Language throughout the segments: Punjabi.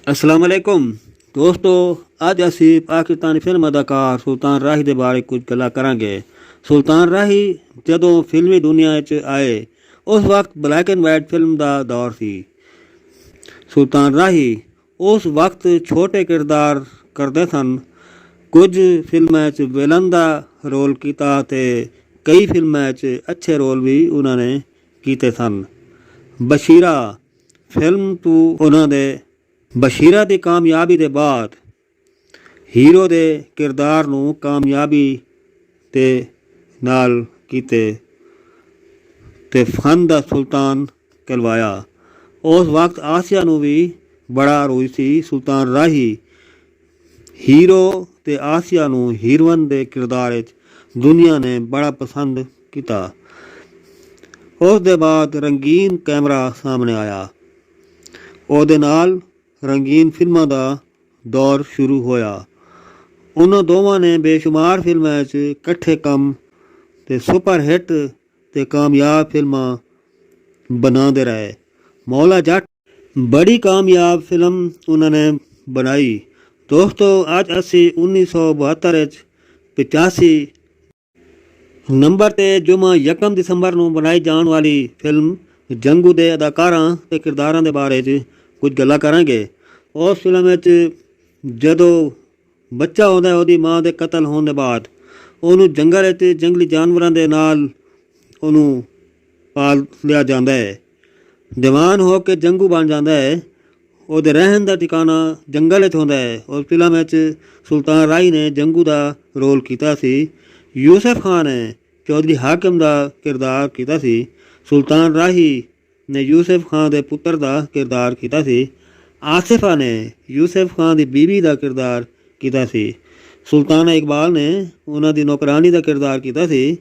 अस्सलाम वालेकुम दोस्तों, ਅੱਜ ਅਸੀਂ ਪਾਕਿਸਤਾਨੀ ਫਿਲਮ ਅਦਾਕਾਰ ਸੁਲਤਾਨ ਰਾਹੀ ਦੇ ਬਾਰੇ ਕੁਝ ਗੱਲਾਂ ਕਰਾਂਗੇ। ਸੁਲਤਾਨ ਰਾਹੀ ਜਦੋਂ ਫਿਲਮੀ ਦੁਨੀਆ ਵਿੱਚ ਆਏ ਉਸ ਵਕਤ ਬਲੈਕ ਐਂਡ ਵਾਈਟ ਫਿਲਮ ਦਾ ਦੌਰ ਸੀ। ਸੁਲਤਾਨ ਰਾਹੀ ਉਸ ਵਕਤ ਛੋਟੇ ਕਿਰਦਾਰ ਕਰਦੇ ਸਨ। ਕੁਝ ਫਿਲਮਾਂ 'ਚ ਵਿਲਨ ਦਾ ਰੋਲ ਕੀਤਾ ਅਤੇ ਕਈ ਫਿਲਮਾਂ 'ਚ ਅੱਛੇ ਰੋਲ ਵੀ ਉਹਨਾਂ ਨੇ ਕੀਤੇ ਸਨ। ਬਸ਼ੀਰਾ ਫਿਲਮ ਤੋਂ ਉਹਨਾਂ ਦੇ ਬਸ਼ੀਰਾ ਦੀ ਕਾਮਯਾਬੀ ਦੇ ਬਾਅਦ ਹੀਰੋ ਦੇ ਕਿਰਦਾਰ ਨੂੰ ਕਾਮਯਾਬੀ ਦੇ ਨਾਲ ਕੀਤੇ ਅਤੇ ਫਨ ਦਾ ਸੁਲਤਾਨ ਕਹਿਲਵਾਇਆ। ਉਸ ਵਕਤ ਆਸਿਆ ਨੂੰ ਵੀ ਬੜਾ ਰੋਈ ਸੀ। ਸੁਲਤਾਨ ਰਾਹੀ ਹੀਰੋ ਅਤੇ ਆਸਿਆ ਨੂੰ ਹੀਰੋਇਨ ਦੇ ਕਿਰਦਾਰ ਵਿੱਚ ਦੁਨੀਆ ਨੇ ਬੜਾ ਪਸੰਦ ਕੀਤਾ। ਉਸ ਦੇ ਬਾਅਦ ਰੰਗੀਨ ਕੈਮਰਾ ਸਾਹਮਣੇ ਆਇਆ। ਉਹਦੇ ਨਾਲ ਰੰਗੀਨ ਫਿਲਮਾਂ ਦਾ ਦੌਰ ਸ਼ੁਰੂ ਹੋਇਆ। ਉਹਨਾਂ ਦੋਵਾਂ ਨੇ ਬੇਸ਼ੁਮਾਰ ਫਿਲਮਾਂ ਵਿੱਚ ਇਕੱਠੇ ਕੰਮ ਅਤੇ ਸੁਪਰ ਹਿੱਟ ਅਤੇ ਕਾਮਯਾਬ ਫਿਲਮਾਂ ਬਣਾਉਂਦੇ ਰਹੇ। ਮੌਲਾ ਜੱਟ ਬੜੀ ਕਾਮਯਾਬ ਫਿਲਮ ਉਹਨਾਂ ਨੇ ਬਣਾਈ। ਦੋਸਤੋ, ਅੱਜ ਅਸੀਂ 1972 ਵਿੱਚ 85 ਨੰਬਰ 'ਤੇ ਜੁਮਾ 1 ਦਸੰਬਰ ਨੂੰ ਬਣਾਈ ਜਾਣ ਵਾਲੀ ਫਿਲਮ ਜੰਗੂ ਦੇ ਅਦਾਕਾਰਾਂ ਅਤੇ ਕਿਰਦਾਰਾਂ ਦੇ ਬਾਰੇ 'ਚ ਕੁਝ ਗੱਲਾਂ ਕਰਾਂਗੇ। ਉਸ ਫਿਲਮ ਵਿੱਚ ਜਦੋਂ ਬੱਚਾ ਆਉਂਦਾ, ਉਹਦੀ ਮਾਂ ਦੇ ਕਤਲ ਹੋਣ ਦੇ ਬਾਅਦ ਉਹਨੂੰ ਜੰਗਲ ਵਿੱਚ ਜੰਗਲੀ ਜਾਨਵਰਾਂ ਦੇ ਨਾਲ ਉਹਨੂੰ ਪਾਲ ਲਿਆ ਜਾਂਦਾ ਹੈ। ਜਵਾਨ ਹੋ ਕੇ ਜੰਗੂ ਬਣ ਜਾਂਦਾ ਹੈ। ਉਹਦੇ ਰਹਿਣ ਦਾ ਠਿਕਾਣਾ ਜੰਗਲ ਵਿੱਚ ਹੁੰਦਾ ਹੈ। ਉਸ ਫਿਲਮ ਵਿੱਚ ਸੁਲਤਾਨ ਰਾਹੀ ਨੇ ਜੰਗੂ ਦਾ ਰੋਲ ਕੀਤਾ ਸੀ। ਯੂਸਫ ਖਾਨ ਨੇ ਚੌਧਰੀ ਹਾਕਿਮ ਦਾ ਕਿਰਦਾਰ ਕੀਤਾ ਸੀ। ਸੁਲਤਾਨ ਰਾਹੀ ਨੇ ਯੂਸਫ ਖਾਨ ਦੇ ਪੁੱਤਰ ਦਾ ਕਿਰਦਾਰ ਕੀਤਾ ਸੀ। ਆਸਿਫਾ ਨੇ ਯੂਸਫ ਖਾਨ ਦੀ ਬੀਵੀ ਦਾ ਕਿਰਦਾਰ ਕੀਤਾ ਸੀ। ਸੁਲਤਾਨਾ ਇਕਬਾਲ ਨੇ ਉਹਨਾਂ ਦੀ ਨੌਕਰਾਨੀ ਦਾ ਕਿਰਦਾਰ ਕੀਤਾ ਸੀ।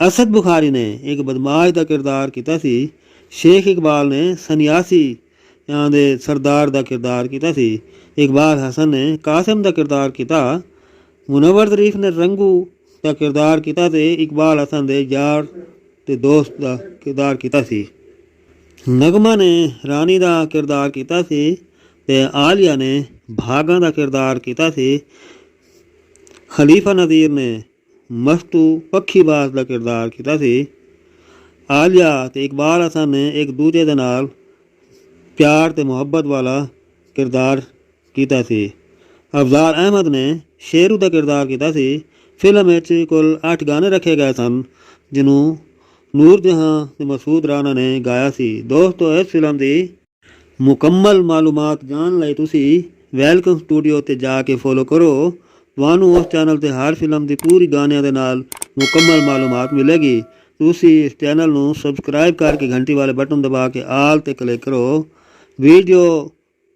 ਅਸਦ ਬੁਖਾਰੀ ਨੇ ਇੱਕ ਬਦਮਾਸ਼ ਦਾ ਕਿਰਦਾਰ ਕੀਤਾ ਸੀ। ਸ਼ੇਖ ਇਕਬਾਲ ਨੇ ਸੰਨਿਆਸੀ ਦੇ ਸਰਦਾਰ ਦਾ ਕਿਰਦਾਰ ਕੀਤਾ ਸੀ। ਇਕਬਾਲ ਹਸਨ ਨੇ ਕਾਸਿਮ ਦਾ ਕਿਰਦਾਰ ਕੀਤਾ। ਮੁਨੱਵਰ ਜ਼ਰੀਫ ਨੇ ਰੰਗੂ ਦਾ ਕਿਰਦਾਰ ਕੀਤਾ ਅਤੇ ਇਕਬਾਲ ਹਸਨ ਦੇ ਯਾਰ ਅਤੇ ਦੋਸਤ ਦਾ ਕਿਰਦਾਰ ਕੀਤਾ ਸੀ। ਨਗਮਾ ਨੇ ਰਾਣੀ ਦਾ ਕਿਰਦਾਰ ਕੀਤਾ ਸੀ ਅਤੇ ਆਲੀਆ ਨੇ ਭਾਗਾਂ ਦਾ ਕਿਰਦਾਰ ਕੀਤਾ ਸੀ। ਖਲੀਫਾ ਨਜ਼ੀਰ ਨੇ ਮਸਤੂ ਪੱਖੀਬਾਜ਼ ਦਾ ਕਿਰਦਾਰ ਕੀਤਾ ਸੀ। ਆਲੀਆ ਅਤੇ ਇਕਬਾਲ ਹਸਨ ਨੇ ਇੱਕ ਦੂਜੇ ਦੇ ਨਾਲ ਪਿਆਰ ਅਤੇ ਮੁਹੱਬਤ ਵਾਲਾ ਕਿਰਦਾਰ ਕੀਤਾ ਸੀ। ਅਫਜ਼ਾਲ ਅਹਿਮਦ ਨੇ ਸ਼ੇਰੂ ਦਾ ਕਿਰਦਾਰ ਕੀਤਾ ਸੀ। ਫਿਲਮ ਵਿੱਚ ਕੁੱਲ 8 ਗਾਣੇ ਰੱਖੇ ਗਏ ਸਨ, ਜਿਹਨੂੰ ਨੂਰ ਜਹਾਂ ਅਤੇ ਮਸੂਦ ਰਾਣਾ ਨੇ ਗਾਇਆ ਸੀ। ਦੋਸਤੋ, ਇਸ ਫਿਲਮ ਦੀ ਮੁਕੰਮਲ ਮਾਲੂਮਾਤ ਜਾਣਨ ਲਈ ਤੁਸੀਂ ਵੈਲਕਮ ਸਟੂਡੀਓ 'ਤੇ ਜਾ ਕੇ ਫੋਲੋ ਕਰੋ। ਤੁਹਾਨੂੰ ਉਸ ਚੈਨਲ 'ਤੇ ਹਰ ਫਿਲਮ ਦੀ ਪੂਰੀ ਗਾਣਿਆਂ ਦੇ ਨਾਲ ਮੁਕੰਮਲ ਮਾਲੂਮਾਤ ਮਿਲੇਗੀ। ਤੁਸੀਂ ਇਸ ਚੈਨਲ ਨੂੰ ਸਬਸਕ੍ਰਾਈਬ ਕਰਕੇ ਘੰਟੀ ਵਾਲੇ ਬਟਨ ਦਬਾ ਕੇ ਆਲ 'ਤੇ ਕਲਿੱਕ ਕਰੋ। ਵੀਡੀਓ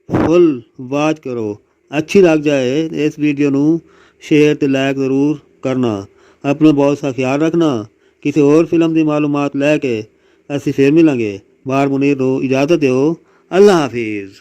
ਫੁੱਲ ਵਾਚ ਕਰੋ। ਅੱਛੀ ਲੱਗ ਜਾਏ ਇਸ ਵੀਡੀਓ ਨੂੰ ਸ਼ੇਅਰ ਅਤੇ ਲਾਈਕ ਜ਼ਰੂਰ ਕਰਨਾ। ਆਪਣਾ ਬਹੁਤ ਸਾ ਖਿਆਲ ਰੱਖਣਾ। ਕਿਸੇ ਹੋਰ ਫਿਲਮ ਦੀ ਮਾਲੂਮਾਤ ਲੈ ਕੇ ਅਸੀਂ ਫਿਰ ਮਿਲਾਂਗੇ। ਬਾਰ ਮੁਨੀਰ ਨੂੰ ਇਜਾਜ਼ਤ ਦਿਓ। ਅੱਲਾ ਹਾਫਿਜ਼।